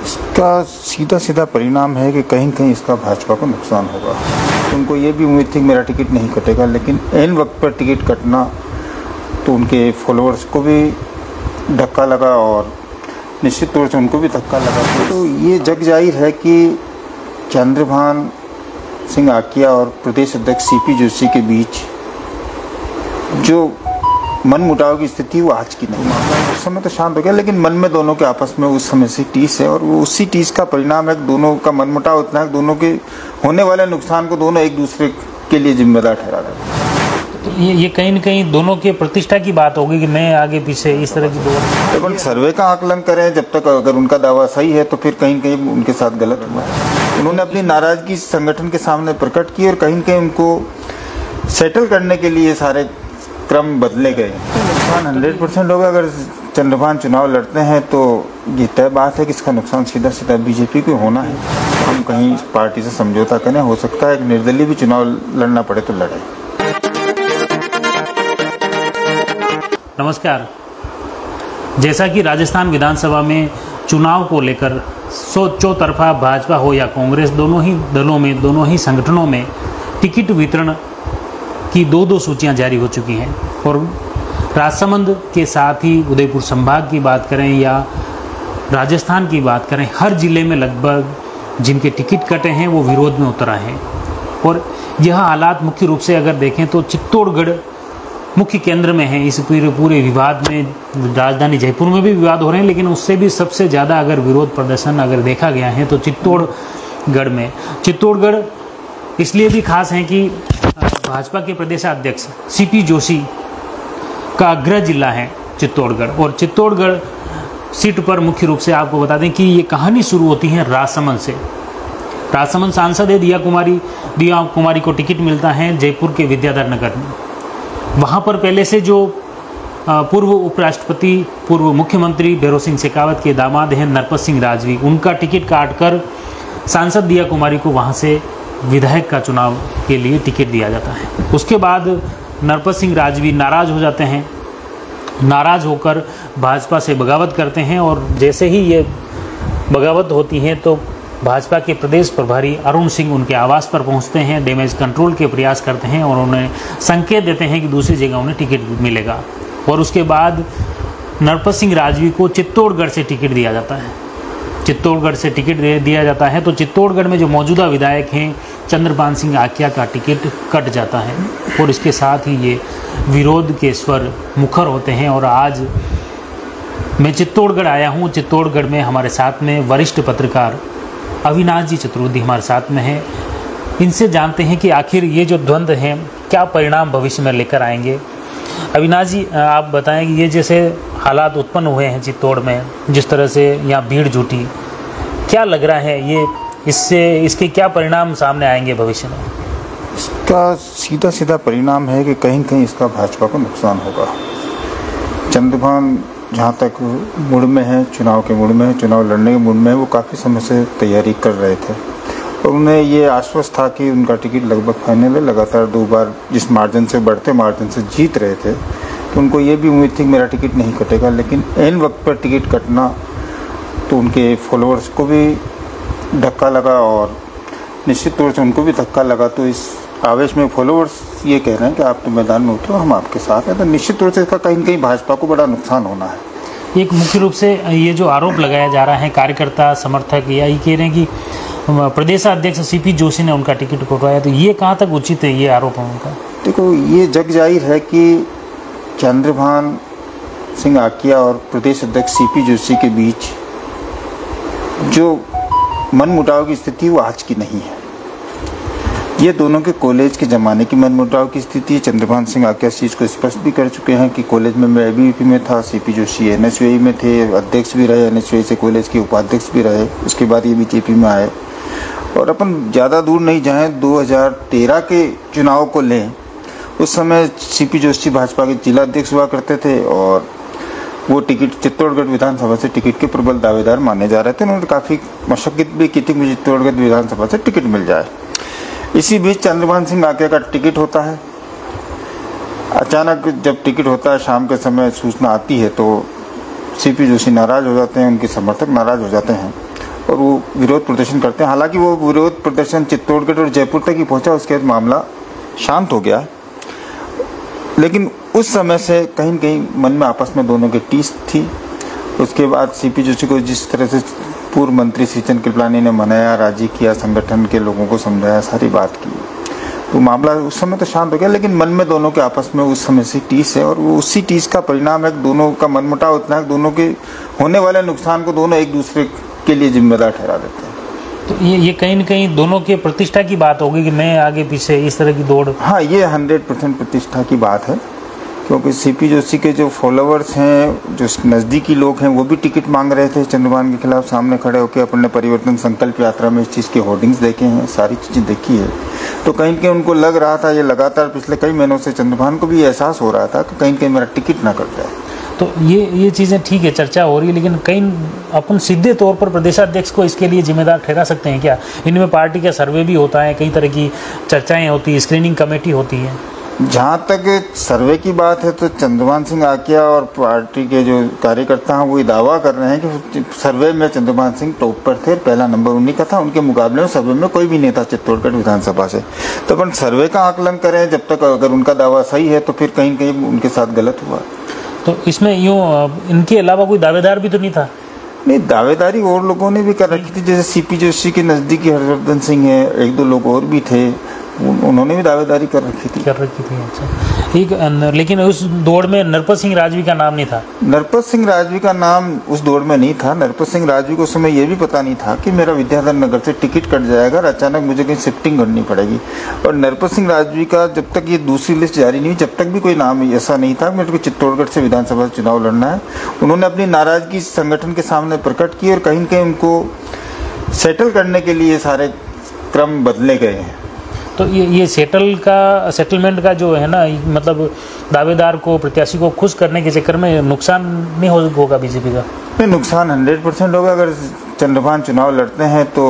इसका सीधा सीधा परिणाम है कि कहीं कहीं इसका भाजपा को नुकसान होगा। उनको ये भी उम्मीद थी कि मेरा टिकट नहीं कटेगा, लेकिन ऐन वक्त पर टिकट कटना तो उनके फॉलोअर्स को भी धक्का लगा और निश्चित तौर से उनको भी धक्का लगा। तो ये जग जाहिर है कि चंद्रभान सिंह आकिया और प्रदेश अध्यक्ष सीपी जोशी के बीच जो मन मुटाव की स्थिति वो आज की नहीं। उस समय तो शांत हो गया, लेकिन मन में दोनों के आपस में उस समय से टीस है और वो उसी टीस का परिणाम है। दोनों का मन मुटाव इतना है, दोनों के होने वाले नुकसान को दोनों एक दूसरे के लिए जिम्मेदार ठहरा रहे हैं। तो ये कहीं न कहीं दोनों की प्रतिष्ठा की बात होगी कि मैं आगे पीछे इस तरह की दो सर्वे का आकलन करें, जब तक अगर उनका दावा सही है तो फिर कहीं कहीं उनके साथ गलत हुआ है। उन्होंने अपनी नाराजगी संगठन के सामने प्रकट की और कहीं कहीं उनको सेटल करने के लिए सारे क्रम बदले गए। नुकसान 100% होगा। अगर चंद्रभान चुनाव लड़ते हैं तो ये तय बात है कि इसका नुकसान सीधा सीधा बीजेपी को होना है। हम कहीं पार्टी से समझौता करें, हो सकता है कि निर्दलीय भी चुनाव लड़ना पड़े तो लड़े। नमस्कार। जैसा कि राजस्थान विधानसभा में चुनाव को लेकर चौतरफा भाजपा हो या कांग्रेस, दोनों ही दलों में, दोनों ही संगठनों में टिकट वितरण की दो सूचियां जारी हो चुकी हैं और राजसमंद के साथ ही उदयपुर संभाग की बात करें या राजस्थान की बात करें, हर जिले में लगभग जिनके टिकट कटे हैं वो विरोध में उतर आए हैं। और यह हालात मुख्य रूप से अगर देखें तो चित्तौड़गढ़ मुख्य केंद्र में है। इस पूरे विवाद में राजधानी जयपुर में भी विवाद हो रहे हैं, लेकिन उससे भी सबसे ज़्यादा अगर विरोध प्रदर्शन अगर देखा गया है तो चित्तौड़गढ़ में। चित्तौड़गढ़ इसलिए भी खास है कि भाजपा के प्रदेशाध्यक्ष सीपी जोशी का गृह जिला है चित्तौड़गढ़, और चित्तौड़गढ़ सीट पर मुख्य रूप से आपको बता दें कि ये कहानी शुरू होती है राजसमंद से। राजसमंद सांसद है दिया कुमारी को टिकट मिलता है जयपुर के विद्याधर नगर में। वहाँ पर पहले से जो पूर्व उपराष्ट्रपति, पूर्व मुख्यमंत्री भैरों सिंह शेखावत के दामाद हैं नरपत सिंह राजवी, उनका टिकट काटकर सांसद दिया कुमारी को वहाँ से विधायक का चुनाव के लिए टिकट दिया जाता है। उसके बाद नरपत सिंह राजवी नाराज हो जाते हैं, नाराज होकर भाजपा से बगावत करते हैं और जैसे ही ये बगावत होती है तो भाजपा के प्रदेश प्रभारी अरुण सिंह उनके आवास पर पहुंचते हैं, डैमेज कंट्रोल के प्रयास करते हैं और उन्हें संकेत देते हैं कि दूसरी जगह उन्हें टिकट मिलेगा। और उसके बाद नरपत सिंह राजवी को चित्तौड़गढ़ से टिकट दिया जाता है। चित्तौड़गढ़ से टिकट दिया जाता है तो चित्तौड़गढ़ में जो मौजूदा विधायक हैं चंद्रभान सिंह आकिया का टिकट कट जाता है और इसके साथ ही ये विरोध के स्वर मुखर होते हैं। और आज मैं चित्तौड़गढ़ आया हूँ। चित्तौड़गढ़ में हमारे साथ में वरिष्ठ पत्रकार अविनाश जी चतुर्वेदी हमारे साथ में हैं। इनसे जानते हैं कि आखिर ये जो द्वंद्व हैं क्या परिणाम भविष्य में लेकर आएंगे। अविनाश जी, आप बताएं कि ये जैसे हालात उत्पन्न हुए हैं चित्तौड़ में, जिस तरह से यहाँ भीड़ जुटी, क्या लग रहा है इसके क्या परिणाम सामने आएंगे भविष्य में? इसका सीधा सीधा परिणाम है कि कहीं कहीं इसका भाजपा को नुकसान होगा। चंद्रभान जहाँ तक मूड में है, चुनाव के मूड में है, चुनाव लड़ने के मूड में है, वो काफ़ी समय से तैयारी कर रहे थे और उन्हें ये आश्वस्त था कि उनका टिकट लगभग फाइनल है। लगातार 2 बार जिस मार्जिन से, बढ़ते मार्जिन से जीत रहे थे, तो उनको ये भी उम्मीद थी कि मेरा टिकट नहीं कटेगा, लेकिन ऐन वक्त पर टिकट कटना तो उनके फॉलोअर्स को भी धक्का लगा और निश्चित तौर से उनको भी धक्का लगा। तो इस आवेश में फॉलोअर्स ये कह रहे हैं कि आप तो मैदान में उतरो, हम आपके साथ हैं, तो निश्चित तौर से इसका कहीं न कहीं भाजपा को बड़ा नुकसान होना है। एक मुख्य रूप से ये जो आरोप लगाया जा रहा है, कार्यकर्ता समर्थक यही कह रहे हैं कि प्रदेशाध्यक्ष सीपी जोशी ने उनका टिकट कटवाया, तो ये कहाँ तक उचित है ये आरोप है उनका? देखो, ये जग जाहिर है कि चंद्रभान सिंह आकिया और प्रदेश अध्यक्ष सीपी जोशी के बीच जो मन मुटाव की स्थिति वो आज की नहीं है। ये दोनों के कॉलेज के ज़माने की मन मुटाव की स्थिति है। चंद्रभान सिंह आकिया इस चीज़ को स्पष्ट भी कर चुके हैं कि कॉलेज में मैं एबीवीपी में था, सीपी जोशी एनएसयूआई में थे, अध्यक्ष भी रहे, एनएसयूआई से कॉलेज के उपाध्यक्ष भी रहे, उसके बाद ये बीजेपी में आए। और अपन ज़्यादा दूर नहीं जाएं, 2013 के चुनाव को लें, उस समय सीपी जोशी भाजपा के जिला अध्यक्ष हुआ करते थे और वो टिकट चित्तौड़गढ़ विधानसभा से टिकट के प्रबल दावेदार माने जा रहे थे। उन्होंने काफ़ी मशक्कत भी की थी कि चित्तौड़गढ़ विधानसभा से टिकट मिल जाए। इसी बीच चंद्रभान सिंह आकिया का टिकट होता है। अचानक जब टिकट होता है, शाम के समय सूचना आती है, तो सीपी जोशी नाराज हो जाते हैं, उनके समर्थक नाराज हो जाते हैं और वो विरोध प्रदर्शन करते हैं। हालांकि वो विरोध प्रदर्शन चित्तौड़गढ़ और जयपुर तक ही पहुंचा, उसके बाद मामला शांत हो गया। लेकिन उस समय से कहीं न कहीं मन में आपस में दोनों की टीस थी। उसके बाद सीपी जोशी को जिस तरह से पूर्व मंत्री श्रीचंद कृपलानी ने मनाया, राजी किया, संगठन के लोगों को समझाया, सारी बात की, तो मामला उस समय तो शांत हो गया। लेकिन मन में दोनों के आपस में उस समय से टीस है, और वो उसी टीस का परिणाम है। दोनों का मनमुटाव इतना है, दोनों के होने वाले नुकसान को दोनों एक दूसरे के लिए जिम्मेदार ठहरा देते हैं। तो ये कहीं न कहीं दोनों के प्रतिष्ठा की बात होगी कि मैं आगे पीछे इस तरह की दौड़। हाँ, ये 100% प्रतिष्ठा की बात है, क्योंकि सीपी जोशी के जो फॉलोअर्स हैं, जो नज़दीकी लोग हैं, वो भी टिकट मांग रहे थे चंद्रभान के खिलाफ। सामने खड़े होकर अपने परिवर्तन संकल्प यात्रा में इस चीज़ के होर्डिंग्स देखे हैं, सारी चीज़ें देखी है। तो कहीं कहीं उनको लग रहा था, ये लगातार पिछले कई महीनों से चंद्रभान को भी एहसास हो रहा था कि कहीं कहीं मेरा टिकट ना कट जाए। तो ये चीज़ें ठीक है, चर्चा हो रही है, लेकिन कहीं अपन सीधे तौर पर प्रदेशाध्यक्ष को इसके लिए जिम्मेदार ठहरा सकते हैं क्या? इनमें पार्टी का सर्वे भी होता है, कई तरह की चर्चाएं होती है, स्क्रीनिंग कमेटी होती है। जहाँ तक सर्वे की बात है तो चंद्रभान सिंह आकिया और पार्टी के जो कार्यकर्ता हैं वो ये दावा कर रहे हैं कि सर्वे में चंद्रभान सिंह टॉप पर थे, पहला नंबर उन्हीं का था। उनके मुकाबले में सर्वे में कोई भी नहीं था चित्तौड़गढ़ विधानसभा से। तो अपन सर्वे का आकलन करें, जब तक अगर उनका दावा सही है तो फिर कहीं कहीं उनके साथ गलत हुआ। तो इसमें यूँ इनके अलावा कोई दावेदार भी तो नहीं था? नहीं, दावेदारी और लोगों ने भी कर रखी थी, जैसे सीपी जोशी के नज़दीकी हर्षवर्धन सिंह है, एक दो लोग और भी थे, उन्होंने भी दावेदारी कर रखी थी। अच्छा, ठीक। लेकिन उस दौड़ में नरपत सिंह राजवी का नाम नहीं था? नरपत सिंह राजवी का नाम उस दौड़ में नहीं था। नरपत सिंह राजवी को उस समय ये भी पता नहीं था कि मेरा विद्याधर नगर से टिकट कट जाएगा और अचानक मुझे कहीं शिफ्टिंग करनी पड़ेगी। और नरपत सिंह राजवी का जब तक ये दूसरी लिस्ट जारी नहीं हुई, जब तक भी कोई नाम ऐसा नहीं था मेरे को चित्तौड़गढ़ से विधानसभा चुनाव लड़ना है। उन्होंने अपनी नाराजगी संगठन के सामने प्रकट की और कहीं कहीं उनको सेटल करने के लिए सारे क्रम बदले गए हैं। तो ये सेटलमेंट का जो है ना, मतलब दावेदार को, प्रत्याशी को खुश करने के चक्कर में नुकसान नहीं होगा बीजेपी का? नहीं, नुकसान 100% होगा। अगर चंद्रभान चुनाव लड़ते हैं तो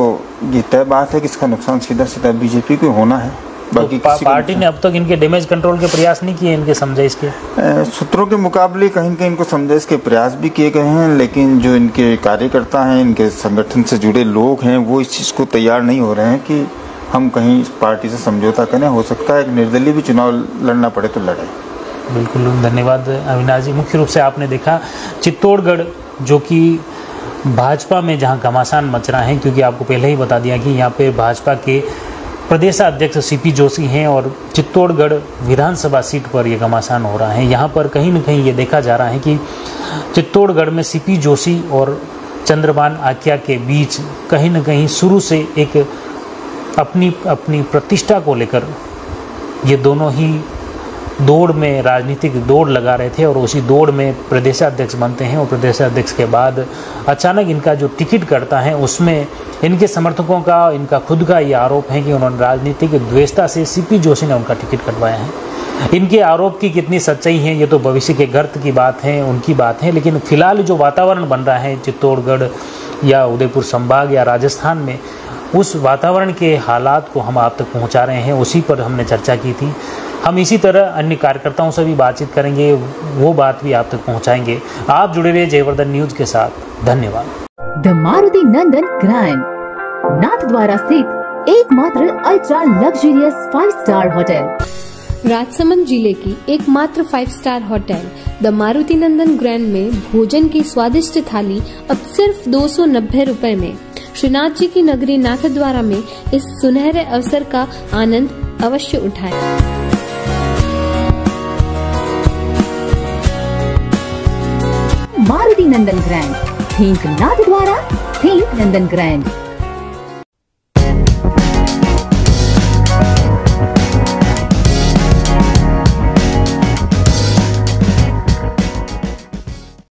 ये तय बात है कि इसका नुकसान सीधा सीधा बीजेपी को होना है। बाकी तो पार्टी ने अब तक इनके डैमेज कंट्रोल के प्रयास नहीं किए, इनके समझाइश के? सूत्रों के मुकाबले कहीं कहीं इनको समझाइश के प्रयास भी किए गए हैं, लेकिन जो इनके कार्यकर्ता हैं, इनके संगठन से जुड़े लोग हैं, वो इस चीज़ को तैयार नहीं हो रहे हैं कि हम कहीं पार्टी से समझौता करें। हो सकता है एक निर्दलीय भी चुनाव लड़ना पड़े तो लड़े। बिल्कुल, धन्यवाद अविनाश जी। मुख्य रूप से आपने देखा चित्तौड़गढ़ जो कि भाजपा में जहां घमासान मच रहा है, क्योंकि आपको पहले ही बता दिया कि यहाँ पे भाजपा के प्रदेशाध्यक्ष सीपी जोशी हैं और चित्तौड़गढ़ विधानसभा सीट पर ये घमासान हो रहा है। यहाँ पर कहीं न कहीं ये देखा जा रहा है कि चित्तौड़गढ़ में सीपी जोशी और चंद्रभान आकिया के बीच कहीं न कहीं शुरू से एक अपनी प्रतिष्ठा को लेकर ये दोनों ही दौड़ में, राजनीतिक दौड़ लगा रहे थे और उसी दौड़ में प्रदेशाध्यक्ष बनते हैं। और प्रदेशाध्यक्ष के बाद अचानक इनका जो टिकट कटता है उसमें इनके समर्थकों का, इनका खुद का ये आरोप है कि उन्होंने राजनीतिक द्वेषता से सीपी जोशी ने उनका टिकट कटवाया है। इनके आरोप की कितनी सच्चाई है ये तो भविष्य के गर्त की बात है, उनकी बात है। लेकिन फिलहाल जो वातावरण बन रहा है चित्तौड़गढ़ या उदयपुर संभाग या राजस्थान में, उस वातावरण के हालात को हम आप तक पहुंचा रहे हैं, उसी पर हमने चर्चा की थी। हम इसी तरह अन्य कार्यकर्ताओं से भी बातचीत करेंगे, वो बात भी आप तक पहुंचाएंगे। आप जुड़े रहिए जयवर्धन न्यूज के साथ। धन्यवाद। The Maruti Nandan grand, Nathdwara स्थित एकमात्र ultra luxurious 5 star hotel. Rajsamand जिले की एकमात्र 5 star hotel the Maruti Nandan grand में भोजन की स्वादिष्ट थाली अब सिर्फ 290 रुपए में। श्रीनाथ जी की नगरी नाथद्वारा में इस सुनहरे अवसर का आनंद अवश्य उठाएं। मारुति नंदन ग्रैंड, थिंक नाथद्वारा, थिंक नंदन ग्रैंड।